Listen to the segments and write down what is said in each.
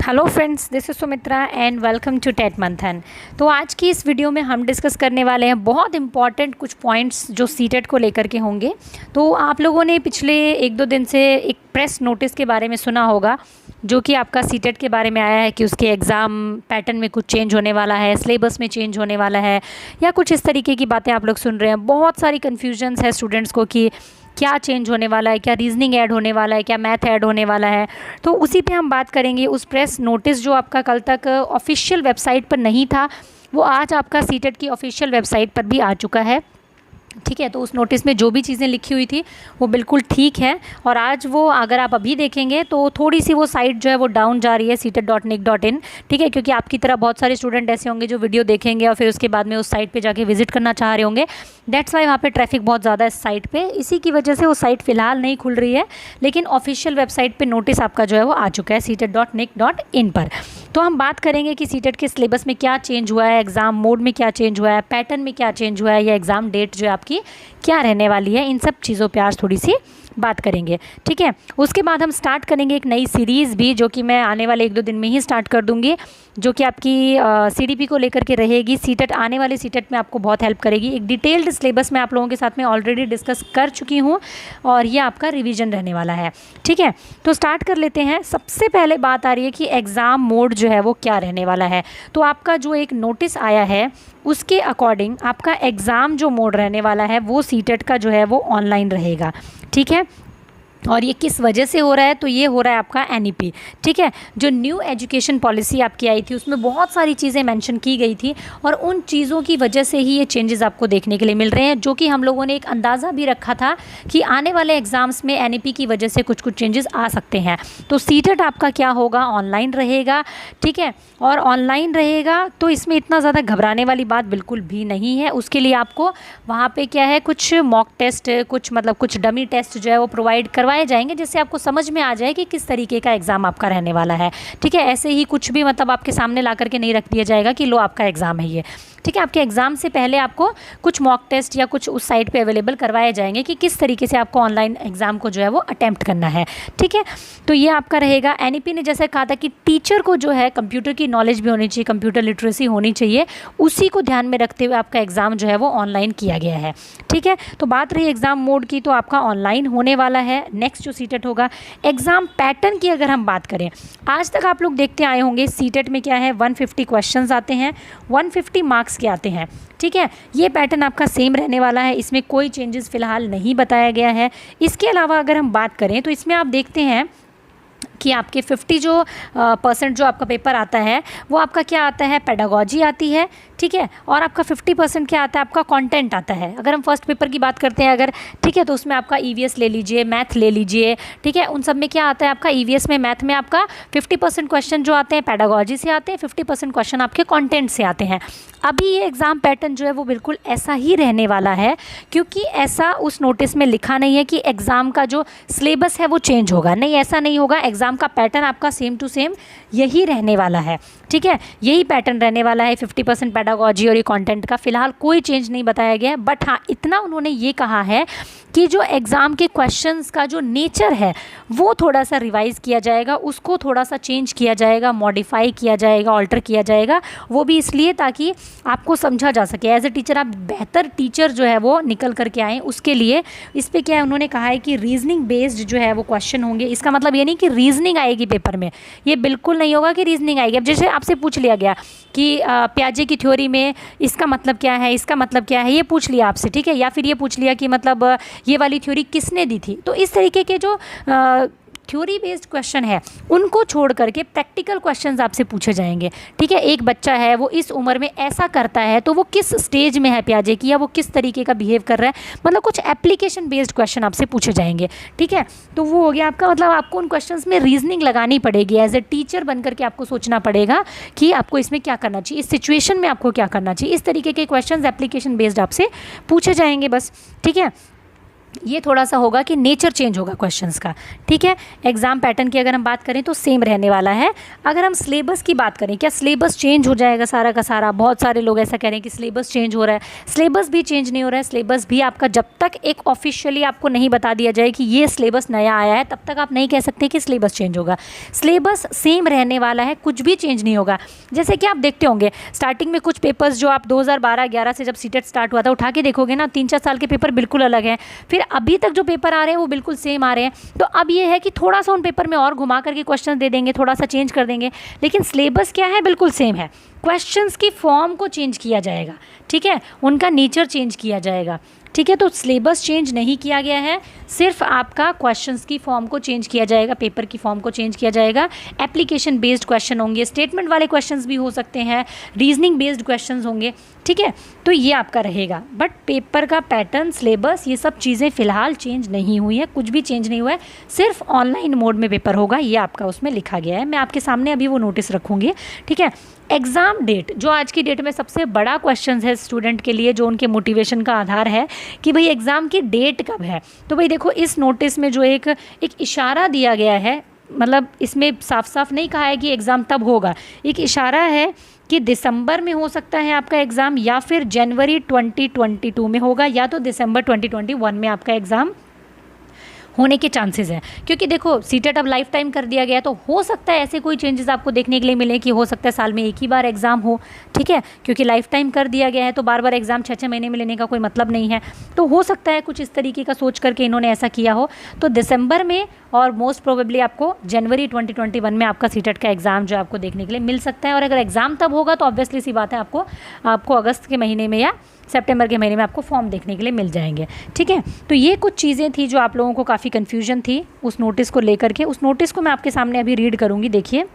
Hello friends, this is Sumitra and welcome to TET Manthan. तो आज की इस वीडियो में हम डिस्कस करने वाले हैं बहुत इंपॉर्टेंट कुछ पॉइंट्स जो सीटेट को लेकर के होंगे। तो आप लोगों ने पिछले एक दो दिन से एक प्रेस नोटिस के बारे में सुना होगा जो कि आपका सीटेट के बारे में आया है कि उसके एग्ज़ाम पैटर्न में कुछ चेंज होने वाला है, सिलेबस में चेंज होने वाला है या कुछ इस तरीके की बातें आप लोग सुन रहे हैं। बहुत सारी कन्फ्यूजन्स है स्टूडेंट्स को कि क्या चेंज होने वाला है, क्या रीजनिंग ऐड होने वाला है, क्या मैथ ऐड होने वाला है। तो उसी पे हम बात करेंगे। उस प्रेस नोटिस जो आपका कल तक ऑफिशियल वेबसाइट पर नहीं था, वो आज आपका सीटेट की ऑफिशियल वेबसाइट पर भी आ चुका है। ठीक है, तो उस नोटिस में जो भी चीज़ें लिखी हुई थी वो बिल्कुल ठीक है। और आज वो अगर आप अभी देखेंगे तो थोड़ी सी वो साइट जो है वो डाउन जा रही है seated.nic.in। ठीक है, क्योंकि आपकी तरह बहुत सारे स्टूडेंट ऐसे होंगे जो वीडियो देखेंगे और फिर उसके बाद में उस साइट पे जाके विजिट करना चाह रहे होंगे। दैट्स वाई वहाँ पे ट्रैफिक बहुत ज़्यादा है इस साइट पे, इसी की वजह से वो साइट फ़िलहाल नहीं खुल रही है। लेकिन ऑफिशियल वेबसाइट पर नोटिस आपका जो है वो आ चुका है seated.nic.in पर। तो हम बात करेंगे कि सीटेट के सिलेबस में क्या चेंज हुआ है, एग्ज़ाम मोड में क्या चेंज हुआ है, पैटर्न में क्या चेंज हुआ है, या एग्ज़ाम डेट जो है आपकी क्या रहने वाली है। इन सब चीज़ों पे आज थोड़ी सी बात करेंगे। ठीक है, उसके बाद हम स्टार्ट करेंगे एक नई सीरीज़ भी, जो कि मैं आने वाले एक दो दिन में ही स्टार्ट कर दूंगी, जो कि आपकी सीडीपी को लेकर के रहेगी। सीटेट आने वाले सीटेट में आपको बहुत हेल्प करेगी। एक डिटेल्ड सिलेबस मैं आप लोगों के साथ में ऑलरेडी डिस्कस कर चुकी हूँ और ये आपका रिवीजन रहने वाला है। ठीक है, तो स्टार्ट कर लेते हैं। सबसे पहले बात आ रही है कि एग्ज़ाम मोड जो है वो क्या रहने वाला है। तो आपका जो एक नोटिस आया है उसके अकॉर्डिंग आपका एग्ज़ाम जो मोड रहने वाला है वो सीटेट का जो है वो ऑनलाइन रहेगा। ठीक है, और ये किस वजह से हो रहा है, तो ये हो रहा है आपका एनईपी। ठीक है, जो न्यू एजुकेशन पॉलिसी आपकी आई थी उसमें बहुत सारी चीज़ें मेंशन की गई थी और उन चीज़ों की वजह से ही ये चेंजेस आपको देखने के लिए मिल रहे हैं, जो कि हम लोगों ने एक अंदाज़ा भी रखा था कि आने वाले एग्ज़ाम्स में एनईपी की वजह से कुछ कुछ चेंजेस आ सकते हैं। तो सीटेट आपका क्या होगा, ऑनलाइन रहेगा। ठीक है, और ऑनलाइन रहेगा तो इसमें इतना ज़्यादा घबराने वाली बात बिल्कुल भी नहीं है। उसके लिए आपको वहाँ पे क्या है, कुछ मॉक टेस्ट, कुछ डमी टेस्ट जो है वो प्रोवाइड करवाए जाएंगे, जिससे आपको समझ में आ जाए कि किस तरीके का एग्ज़ाम आपका रहने वाला है। ठीक है, ऐसे ही कुछ भी आपके सामने ला करके नहीं रख दिया जाएगा कि लो आपका एग्ज़ाम है ये। ठीक है, आपके एग्ज़ाम से पहले आपको कुछ मॉक टेस्ट या कुछ उस साइट पे अवेलेबल करवाए जाएंगे कि किस तरीके से आपको ऑनलाइन एग्ज़ाम को जो है वो अटैम्प्ट करना है। ठीक है, तो ये आपका रहेगा। एनईपी ने जैसे कहा था कि टीचर को जो है कंप्यूटर की नॉलेज भी होनी चाहिए, कंप्यूटर लिटरेसी होनी चाहिए, उसी को ध्यान में रखते हुए आपका एग्ज़ाम जो है वो ऑनलाइन किया गया है। ठीक है, तो बात रही एग्ज़ाम मोड की, तो आपका ऑनलाइन होने वाला है। नेक्स्ट जो सीटेट होगा, एग्ज़ाम पैटर्न की अगर हम बात करें, आज तक आप लोग देखते आए होंगे सीटेट में क्या है, 150 क्वेश्चंस आते हैं, 150 मार्क्स के आते हैं। ठीक है, ये पैटर्न आपका सेम रहने वाला है, इसमें कोई चेंजेस फ़िलहाल नहीं बताया गया है। इसके अलावा अगर हम बात करें तो इसमें आप देखते हैं कि आपके 50 जो % जो आपका पेपर आता है वो आपका क्या आता है, पेडागोजी आती है। ठीक है, और आपका 50% क्या आता है, आपका कंटेंट आता है। अगर हम फर्स्ट पेपर की बात करते हैं अगर, ठीक है, तो उसमें आपका ईवीएस ले लीजिए, मैथ ले लीजिए। ठीक है, उन सब में क्या आता है आपका, ईवीएस में, मैथ में आपका 50% क्वेश्चन जो आते हैं पेडागोजी से आते हैं, 50% क्वेश्चन आपके कंटेंट से आते हैं। अभी ये एग्ज़ाम पैटर्न जो है वो बिल्कुल ऐसा ही रहने वाला है, क्योंकि ऐसा उस नोटिस में लिखा नहीं है कि एग्ज़ाम का जो सिलेबस है वो चेंज होगा। नहीं, ऐसा नहीं होगा। एग्ज़ाम का पैटर्न आपका सेम टू सेम यही रहने वाला है। ठीक है, यही पैटर्न रहने वाला है, 50% पेडागोजी और ये कंटेंट का फ़िलहाल कोई चेंज नहीं बताया गया है। बट हाँ, इतना उन्होंने ये कहा है कि जो एग्ज़ाम के क्वेश्चंस का जो नेचर है वो थोड़ा सा रिवाइज़ किया जाएगा, उसको थोड़ा सा चेंज किया जाएगा, मॉडिफाई किया जाएगा, ऑल्टर किया जाएगा। वो भी इसलिए ताकि आपको समझा जा सके, एज ए टीचर आप बेहतर टीचर जो है वो निकल करके आएँ। उसके लिए इस पर क्या है, उन्होंने कहा है कि रीजनिंग बेस्ड जो है वो क्वेश्चन होंगे। इसका मतलब ये नहीं कि रीजनिंग आएगी पेपर में, ये बिल्कुल नहीं होगा कि रीजनिंग आएगी। अब जैसे आपसे पूछ लिया गया कि प्याजे की थ्योरी में इसका मतलब क्या है, इसका मतलब क्या है, ये पूछ लिया आपसे। ठीक है, या फिर ये पूछ लिया कि मतलब ये वाली थ्योरी किसने दी थी। तो इस तरीके के जो थ्योरी बेस्ड क्वेश्चन है उनको छोड़ करके प्रैक्टिकल क्वेश्चंस आपसे पूछे जाएंगे। ठीक है, एक बच्चा है वो इस उम्र में ऐसा करता है तो वो किस स्टेज में है प्याजे की, या वो किस तरीके का बिहेव कर रहा है, मतलब कुछ एप्लीकेशन बेस्ड क्वेश्चन आपसे पूछे जाएंगे। ठीक है, तो वो हो गया आपका, मतलब आपको उन क्वेश्चंस में रीजनिंग लगानी पड़ेगी। एज ए टीचर बन करके आपको सोचना पड़ेगा कि आपको इसमें क्या करना चाहिए, इस सिचुएशन में आपको क्या करना चाहिए। इस तरीके के क्वेश्चन एप्लीकेशन बेस्ड आपसे पूछे जाएंगे बस। ठीक है, ये थोड़ा सा होगा कि नेचर चेंज होगा क्वेश्चंस का, ठीक है। एग्जाम पैटर्न की अगर हम बात करें तो सेम रहने वाला है। अगर हम सिलेबस की बात करें, क्या सिलेबस चेंज हो जाएगा सारा का सारा? बहुत सारे लोग ऐसा कह रहे हैं कि सिलेबस चेंज हो रहा है। सिलेबस भी चेंज नहीं हो रहा है। सिलेबस भी आपका जब तक एक ऑफिशियली आपको नहीं बता दिया जाए कि ये सिलेबस नया आया है, तब तक आप नहीं कह सकते कि सिलेबस चेंज होगा। सिलेबस सेम रहने वाला है, कुछ भी चेंज नहीं होगा। जैसे कि आप देखते होंगे स्टार्टिंग में कुछ पेपर्स जो आप 2012-11 से जब सीटेट स्टार्ट हुआ था उठा के देखोगे ना, 3-4 साल के पेपर बिल्कुल अलग हैं। फिर अभी तक जो पेपर आ रहे हैं वो बिल्कुल सेम आ रहे हैं। तो अब ये है कि थोड़ा सा उन पेपर में और घुमा करके क्वेश्चन दे देंगे, थोड़ा सा चेंज कर देंगे, लेकिन सिलेबस क्या है, बिल्कुल सेम है। क्वेश्चंस की फॉर्म को चेंज किया जाएगा, ठीक है, उनका नेचर चेंज किया जाएगा, ठीक है। तो सिलेबस चेंज नहीं किया गया है, सिर्फ आपका क्वेश्चंस की फॉर्म को चेंज किया जाएगा, पेपर की फॉर्म को चेंज किया जाएगा। एप्लीकेशन बेस्ड क्वेश्चन होंगे, स्टेटमेंट वाले क्वेश्चंस भी हो सकते हैं, रीजनिंग बेस्ड क्वेश्चंस होंगे, ठीक है। तो ये आपका रहेगा, बट पेपर का पैटर्न, सिलेबस, ये सब चीज़ें फ़िलहाल चेंज नहीं हुई है, कुछ भी चेंज नहीं हुआ है। सिर्फ ऑनलाइन मोड में पेपर होगा, ये आपका उसमें लिखा गया है। मैं आपके सामने अभी वो नोटिस रखूँगी, ठीक है। एग्ज़ाम डेट, जो आज की डेट में सबसे बड़ा क्वेश्चन है स्टूडेंट के लिए, जो उनके मोटिवेशन का आधार है कि भाई एग्ज़ाम की डेट कब है। तो भाई देखो इस नोटिस में जो एक इशारा दिया गया है, मतलब इसमें साफ साफ नहीं कहा है कि एग्ज़ाम तब होगा, एक इशारा है कि दिसंबर में हो सकता है आपका एग्ज़ाम, या फिर जनवरी 2022 में होगा, या तो दिसंबर 2021 में आपका एग्ज़ाम होने के चांसेस हैं। क्योंकि देखो सीटेट अब लाइफ टाइम कर दिया गया, तो हो सकता है ऐसे कोई चेंजेस आपको देखने के लिए मिले कि हो सकता है साल में एक ही बार एग्ज़ाम हो, ठीक है। क्योंकि लाइफ टाइम कर दिया गया है तो बार बार एग्ज़ाम 6-6 महीने में लेने का कोई मतलब नहीं है। तो हो सकता है कुछ इस तरीके का सोच करके इन्होंने ऐसा किया हो। तो दिसंबर में और मोस्ट प्रोबेबली आपको जनवरी 2021 में आपका सीटेट का एग्ज़ाम जो आपको देखने के लिए मिल सकता है। और अगर एग्ज़ाम तब होगा तो ऑब्वियसली सी बात है आपको अगस्त के महीने में या सितंबर के महीने में आपको फॉर्म देखने के लिए मिल जाएंगे, ठीक है। तो ये कुछ चीज़ें थी जो आप लोगों को काफ़ी कन्फ्यूजन थी उस नोटिस को लेकर के। उस नोटिस को मैं आपके सामने अभी रीड करूँगी, देखिए।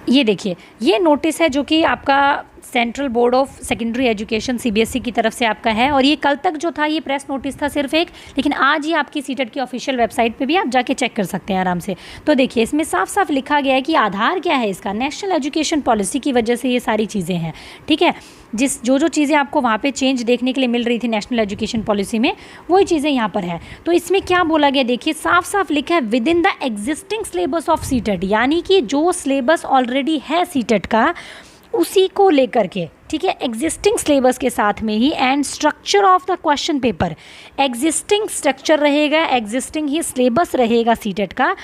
ये देखिए, ये नोटिस है जो कि आपका central board of secondary education CBSE की तरफ से आपका है। और ये कल तक जो था ये प्रेस नोटिस था सिर्फ एक, लेकिन आज ये आपकी सीटेट की ऑफिशियल वेबसाइट पे भी आप जाके चेक कर सकते हैं आराम से। तो देखिए इसमें साफ साफ लिखा गया है कि आधार क्या है इसका, नेशनल एजुकेशन पॉलिसी की वजह से ये सारी चीज़ें हैं, ठीक है। जो चीज़ें आपको वहाँ पे चेंज देखने के लिए मिल रही थी नेशनल एजुकेशन पॉलिसी में, वही चीज़ें यहाँ पर है। तो इसमें क्या बोला गया, देखिए साफ साफ लिखा है with in the existing syllabus of CTET, यानी कि जो सिलेबस ऑलरेडी है सीटेट का उसी को लेकर के, ठीक है, एग्जिस्टिंग सिलेबस के साथ में ही। And structure of the question paper, existing structure रहेगा, एग्जिस्टिंग ही सिलेबस रहेगा सीटेट का।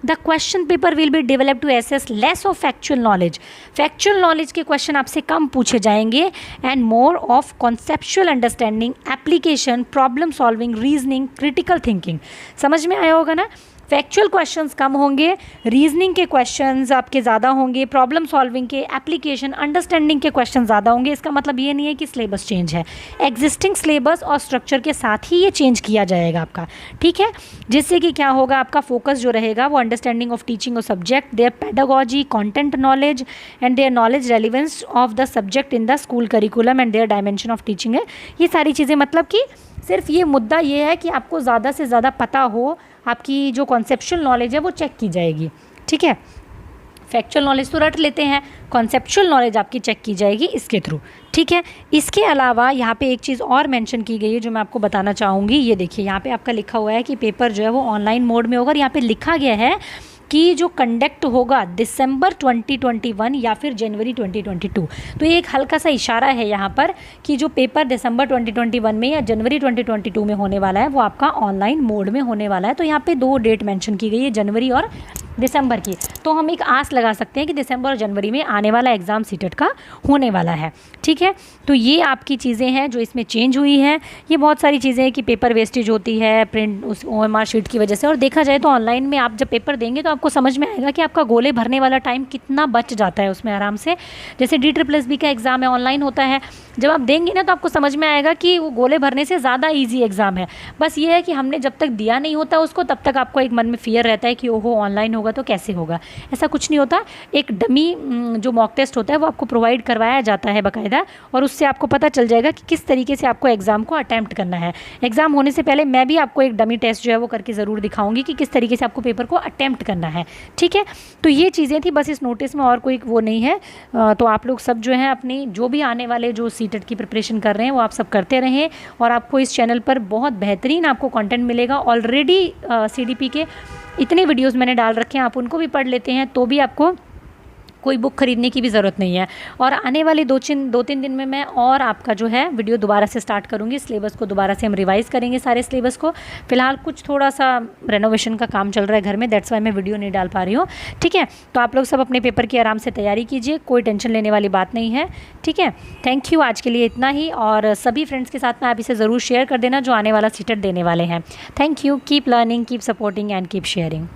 The question paper will be develop to assess less of factual knowledge, factual knowledge के क्वेश्चन आपसे कम पूछे जाएंगे, and more of conceptual understanding, application, problem solving, reasoning, critical thinking. समझ में आया होगा ना। फैक्चुअल क्वेश्चंस कम होंगे, रीजनिंग के क्वेश्चंस आपके ज़्यादा होंगे, प्रॉब्लम सॉल्विंग के, एप्लीकेशन, अंडरस्टैंडिंग के क्वेश्चन ज़्यादा होंगे। इसका मतलब ये नहीं है कि सिलेबस चेंज है, एग्जिस्टिंग सिलेबस और स्ट्रक्चर के साथ ही ये चेंज किया जाएगा आपका, ठीक है। जिससे कि क्या होगा, आपका फोकस जो रहेगा वो understanding of teaching of subject, their pedagogy, content knowledge and their knowledge relevance of the subject in the school curriculum and their dimension of teaching है। ये सारी चीज़ें, मतलब कि सिर्फ ये मुद्दा ये है कि आपको ज़्यादा से ज़्यादा पता हो, आपकी जो कॉन्सेप्चुअल नॉलेज है वो चेक की जाएगी, ठीक है। फैक्चुअल नॉलेज तो रट लेते हैं, कॉन्सेप्चुअल नॉलेज आपकी चेक की जाएगी इसके थ्रू, ठीक है। इसके अलावा यहाँ पे एक चीज़ और मेंशन की गई है जो मैं आपको बताना चाहूँगी। ये देखिए यहाँ पे आपका लिखा हुआ है कि पेपर जो है वो ऑनलाइन मोड में होगा, और यहाँ पे लिखा गया है कि जो कंडक्ट होगा दिसंबर 2021 या फिर जनवरी 2022। तो ये एक हल्का सा इशारा है यहाँ पर कि जो पेपर दिसंबर 2021 में या जनवरी 2022 में होने वाला है वो आपका ऑनलाइन मोड में होने वाला है। तो यहाँ पे 2 डेट मेंशन की गई है, जनवरी और दिसंबर की। तो हम एक आस लगा सकते हैं कि दिसंबर और जनवरी में आने वाला एग्ज़ाम सीटेट का होने वाला है, ठीक है। तो ये आपकी चीज़ें हैं जो इसमें चेंज हुई हैं। ये बहुत सारी चीज़ें हैं कि पेपर वेस्टेज होती है प्रिंट उस OMR शीट की वजह से, और देखा जाए तो ऑनलाइन में आप जब पेपर देंगे तो आपको समझ में आएगा कि आपका गोले भरने वाला टाइम कितना बच जाता है उसमें आराम से। जैसे DSSB का एग्ज़ाम है, ऑनलाइन होता है, जब आप देंगे ना तो आपको समझ में आएगा कि वो गोले भरने से ज़्यादा ईजी एग्ज़ाम है। बस ये है कि हमने जब तक दिया नहीं होता उसको, तब तक आपको एक मन में फियर रहता है कि ओहो ऑनलाइन होगा होगा तो कैसे होगा। ऐसा कुछ नहीं होता। एक डमी जो मॉक टेस्ट होता है वो आपको प्रोवाइड करवाया जाता है बाकायदा, और उससे आपको पता चल जाएगा कि किस तरीके से आपको एग्ज़ाम को अटैम्प्ट करना है। एग्ज़ाम होने से पहले मैं भी आपको एक डमी टेस्ट जो है वो करके ज़रूर दिखाऊंगी कि किस तरीके से आपको पेपर को अटैम्प्ट करना है। ठीक है, तो ये चीज़ें थी बस, इस नोटिस में और कोई वो नहीं है। तो आप लोग सब जो है अपनी जो भी आने वाले जो सीटेट की प्रिपरेशन कर रहे हैं वो आप सब करते रहें, और आपको इस चैनल पर बहुत बेहतरीन आपको कंटेंट मिलेगा। ऑलरेडी CDP के इतने वीडियोस मैंने डाल रखे हैं, आप उनको भी पढ़ लेते हैं तो भी आपको कोई बुक खरीदने की भी ज़रूरत नहीं है। और आने वाले 2-3 दिन में मैं और आपका जो है वीडियो दोबारा से स्टार्ट करूँगी। सिलेबस को दोबारा से हम रिवाइज़ करेंगे, सारे सिलेबस को। फिलहाल कुछ थोड़ा सा रेनोवेशन का काम चल रहा है घर में, दैट्स वाई मैं वीडियो नहीं डाल पा रही हूँ। ठीक है, तो आप लोग सब अपने पेपर की आराम से तैयारी कीजिए, कोई टेंशन लेने वाली बात नहीं है। ठीक है, थैंक यू, आज के लिए इतना ही। और सभी फ्रेंड्स के साथ में आप इसे ज़रूर शेयर कर देना जो आने वाला सीटेट देने वाले हैं। Thank you, keep learning, keep supporting and keep sharing.